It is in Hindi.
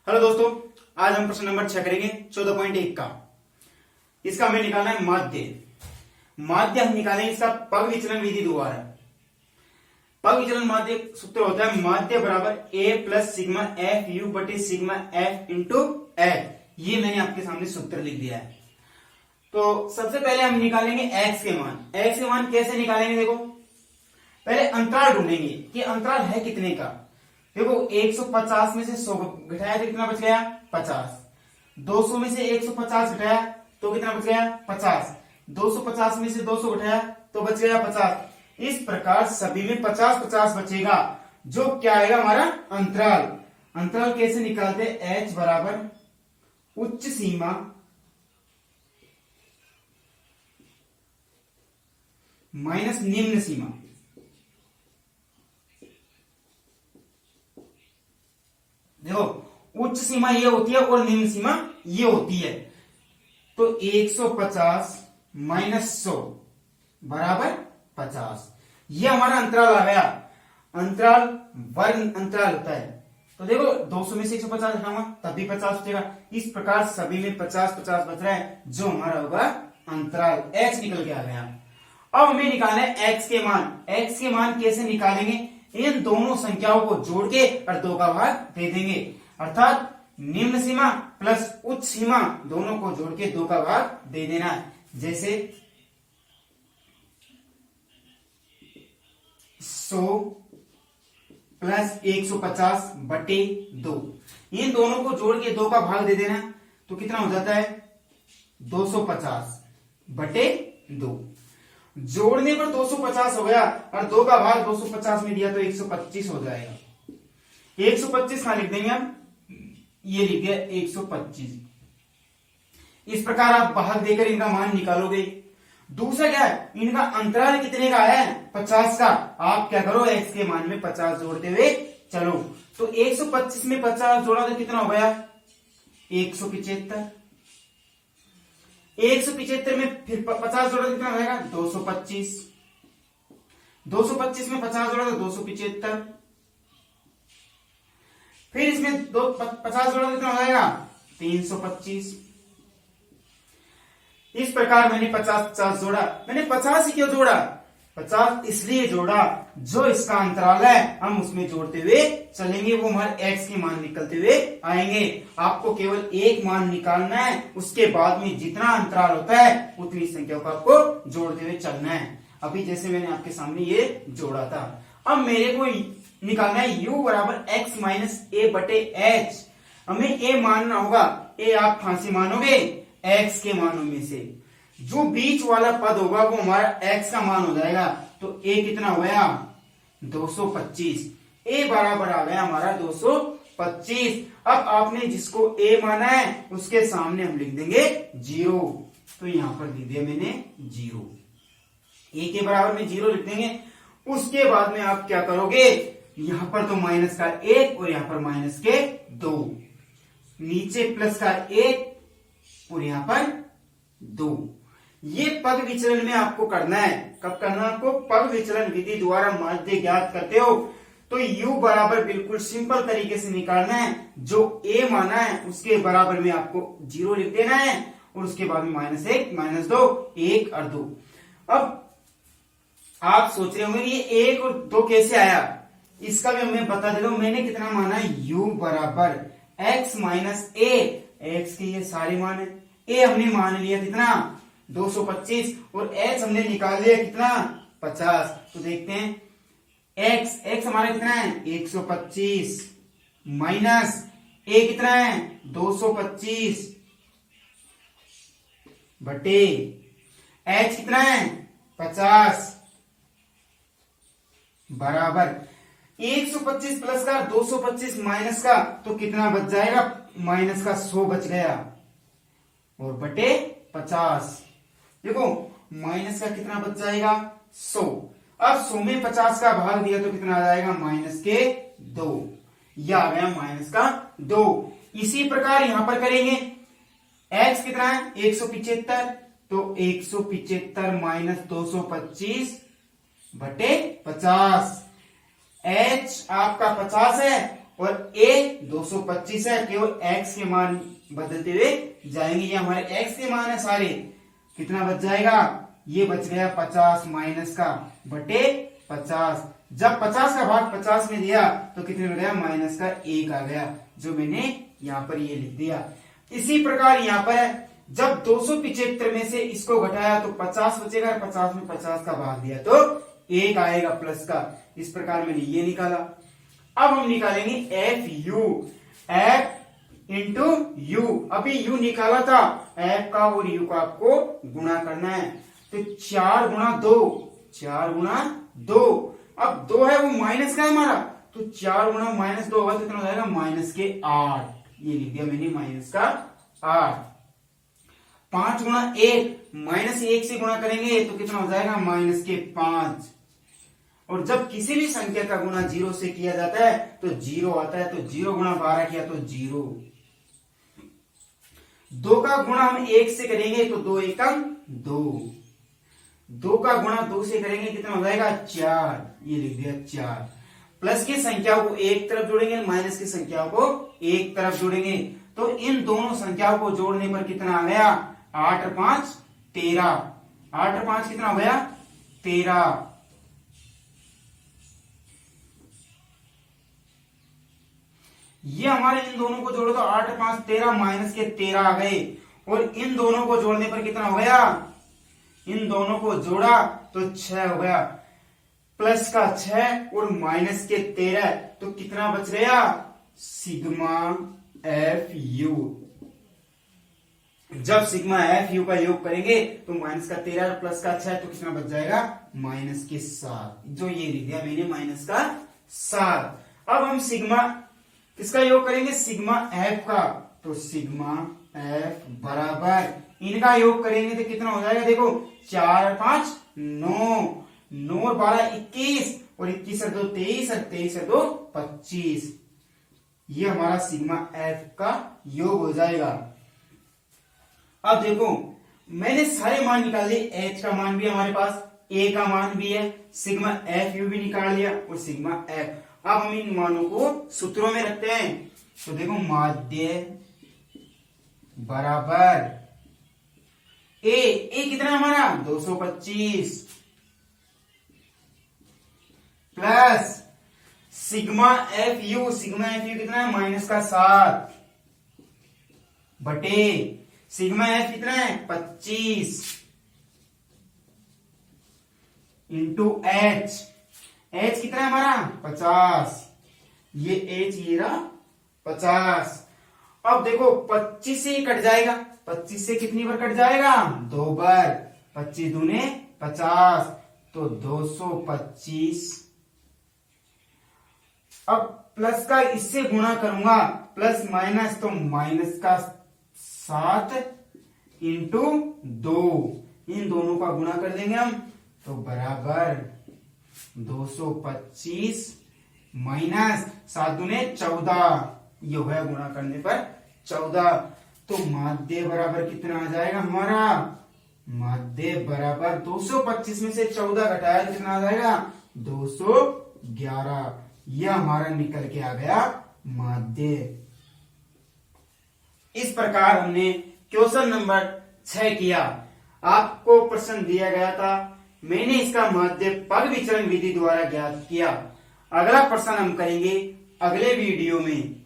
हेलो दोस्तों, आज हम प्रश्न नंबर 6 करेंगे 14.1 का। इसका हमें निकालना है माध्य हम निकालेंगे इसका पग विचलन विधि द्वारा। पग विचलन माध्य सूत्र होता है माध्य बराबर ए प्लस सिग्मा एफ यू बटे सिग्मा एफ इंटू एफ। ये मैंने आपके सामने सूत्र लिख दिया है। तो सबसे पहले हम निकालेंगे एक्स के मान। एक्स के मान कैसे निकालेंगे? देखो, पहले अंतराल ढूंढेंगे कि अंतराल है कितने का। देखो 150 में से 100 घटाया तो कितना बच गया? 50। 200 में से 150 घटाया तो कितना बच गया? 50। 250 में से 200 घटाया तो बच गया 50। इस प्रकार सभी में 50-50 बचेगा, जो क्या आएगा हमारा अंतराल। अंतराल कैसे निकालते? h बराबर उच्च सीमा माइनस निम्न सीमा। देखो, उच्च सीमा ये होती है और निम्न सीमा ये होती है। तो 150 माइनस 100 बराबर 50। ये हमारा अंतराल आ गया। अंतराल वर्ग अंतराल होता है। तो देखो 200 में से 150 घटाऊंगा तब भी 50 बचेगा। इस प्रकार सभी में 50-50 बच रहा है, जो हमारा होगा अंतराल। x निकल के आ गया। अब हमें निकालना है x के मान। x के मान कैसे निकालेंगे? इन दोनों संख्याओं को जोड़ के और 2 का भाग दे देंगे, अर्थात निम्न सीमा प्लस उच्च सीमा दोनों को जोड़ के 2 का भाग दे देना है। जैसे 100 प्लस 150 बटे 2, इन दोनों को जोड़ के 2 का भाग दे देना। तो कितना हो जाता है? 250 बटे 2। जोड़ने पर 250 हो गया और 2 का भाग 250 में दिया तो 125 हो जाएगा। 125 कहां लिख देंगे हम? ये लिख दिया 125। इस प्रकार आप भाग देकर इनका मान निकालोगे। दूसरा क्या है? इनका अंतराल कितने का है? 50 का। आप क्या करो, x के मान में 50 जोड़ते हुए चलो। तो 125 में 50 जोड़ा तो कितना हो गया? 175। 175 में फिर 50 जोड़ा तो कितना हो जाएगा? 225। 225 में 50 जोड़ा तो 275। फिर इसमें 50 जोड़ा तो कितना हो जाएगा? 325। इस प्रकार मैंने 50-50 जोड़ा। मैंने 50 ही क्यों जोड़ा? 50 इसलिए जोड़ा जो इसका अंतराल है हम उसमें जोड़ते हुए चलेंगे, वो हमारे x के मान निकलते हुए आएंगे। आपको केवल एक मान निकालना है, उसके बाद में जितना अंतराल होता है उतनी संख्या को आपको जोड़ते हुए चलना है। अभी जैसे मैंने आपके सामने ये जोड़ा था। अब मेरे को निकालना है u बराबर x माइनस a बटे h। हमें a मानना होगा। a आप कहां से मानोगे? x के मानों में से। जो बीच वाला पद होगा वो हमारा x का मान हो जाएगा। तो a कितना हो गया? 225। a बराबर आ गया हमारा 225। अब आपने जिसको a माना है उसके सामने हम लिख देंगे 0। तो यहां पर लिख दिया मैंने 0। a के बराबर में 0 लिख देंगे। उसके बाद में आप क्या करोगे? यहां पर तो माइनस का 1 और यहां पर माइनस के 2, नीचे प्लस का 1 और यहां पर 2। ये पग विचलन में आपको करना है। कब करना है आपको? पग विचलन विधि द्वारा माध्य ज्ञात करते हो तो u बराबर बिल्कुल सिंपल तरीके से निकालना है। जो a माना है उसके बराबर में आपको 0 लिख देना है और उसके बाद में -1 -2 1 और 2। अब आप सोच रहे होंगे ये 1 और 2 कैसे आया? इसका भी मैं बता देता हूं। मैंने कितना माना है? u बराबर x माइनस a। x के ये सारे मान है। a हमने मान लिया कितना? 225 और h हमने निकाल लिया कितना? 50। तो देखते हैं x हमारा कितना है? 125 माइनस a कितना है? 225 बटे h कितना है? 50 बराबर 125 प्लस का 225 माइनस का तो कितना बच जाएगा? माइनस का 100 बच गया और बटे 50। देखो माइनस का कितना बच जाएगा? 100। अब 100 में 50 का भाग दिया तो कितना आ जाएगा? माइनस के 2। यह आ गया माइनस का 2। इसी प्रकार यहां पर करेंगे। x कितना है? 175। तो 175 माइनस 225 बटे 50। h आपका 50 है और a 225 है, केवल x के मान बदलते हुए जाएंगे। ये हमारे x के मान है सारे। कितना बच जाएगा? ये बच गया 50 माइनस का बटे 50। जब 50 का भाग 50 में दिया तो कितने में गया? माइनस का 1 आ गया, जो मैंने यहाँ पर ये लिख दिया। इसी प्रकार यहाँ पर है, जब 275 में से इसको घटाया तो 50 बचेगा, 50 में 50 का भाग दिया तो 1 आएगा प्लस का। इस प्रकार मैंने ये निकाला। अब हम निकालेंगे F you, F into you. अभी यू निकाला था, एफ का और यू का आपको गुणा करना है। तो 4 गुणा 2, 4 गुणा 2। अब 2 है वो माइनस का है हमारा, तो 4 गुणा माइनस 2 होगा तो कितना हो जाएगा? माइनस के 8। ये लिख दिया मैंने माइनस का 8। 5 गुणा 1, माइनस 1 से गुणा करेंगे तो कितना हो जाएगा? माइनस के 5। और जब किसी भी संख्या का गुणा 0 से किया जाता है तो 0 आता है, तो 0 गुणा 12 किया तो 0। 2 का गुणा हम 1 से करेंगे तो 2 एकम 2। 2 का गुणा 2 से करेंगे कितना हो जाएगा? 4। ये लिख दिया 4। प्लस की संख्याओं को एक तरफ जोड़ेंगे, माइनस की संख्याओं को एक तरफ जोड़ेंगे, तो इन दोनों संख्याओं को जोड़ने पर कितना आ गया? 8 और 5 13। 8 और 5 कितना हो गया? 13। ये हमारे इन दोनों को जोड़ो तो 8 और 5 13, माइनस के 13 आ गए। और इन दोनों को जोड़ने पर कितना हो गया? इन दोनों को जोड़ा तो 6 हो गया। प्लस का 6 और माइनस के 13, तो कितना बच गया? Sigma F you. जब सिग्मा एफ यू का योग करेंगे तो माइनस का 13 और प्लस का 6, तो कितना बच जाएगा? माइनस के 7। जो ये लिख दिया मैंने माइनस का 7। अब हम सिग्मा किसका योग करेंगे? सिग्मा एफ का। तो सिग्मा एफ बराबर इनका योग करेंगे तो कितना हो जाएगा? देखो 4 और 5 9, 9 और 12 21, और 21 और 2 23, और 23 और 2 25। ये हमारा सिग्मा एफ का योग हो जाएगा। अब देखो मैंने सारे मान निकाल लिए। एच का मान भी हमारे पास, ए का मान भी है, सिग्मा एफ यू भी निकाल लिया और सिग्मा एफ। अब हम इन मानों को सूत्रों में रखते हैं। तो देखो माध्य बराबर ए कितना है हमारा? 225 plus sigma F you, sigma F you कितना है? माइनस का 7 बटे सिग्मा एफ कितना है? 25 इंटू एच। एच कितना है हमारा? 50। ये एच ये रहा 50। अब देखो 25 से कट जाएगा, 25 से कितनी बार कट जाएगा? 2 बार। 25 दूने 50, तो 225। अब प्लस का इससे गुणा करूंगा, प्लस माइनस तो माइनस का 7 इंटू 2, इन दोनों का गुणा कर देंगे हम, तो बराबर 225 माइनस 7 दूने 14। ये हो गया गुणा करने पर 14। तो माध्य बराबर कितना आ जाएगा हमारा? माध्य बराबर 225 में से 14 घटाया तो कितना आ जाएगा? 211। यह हमारा निकल के आ गया माध्य। इस प्रकार हमने क्वेश्चन नंबर 6 किया। आपको प्रश्न दिया गया था, मैंने इसका माध्य पग विचरण विधि द्वारा ज्ञात किया। अगला प्रश्न हम करेंगे अगले वीडियो में।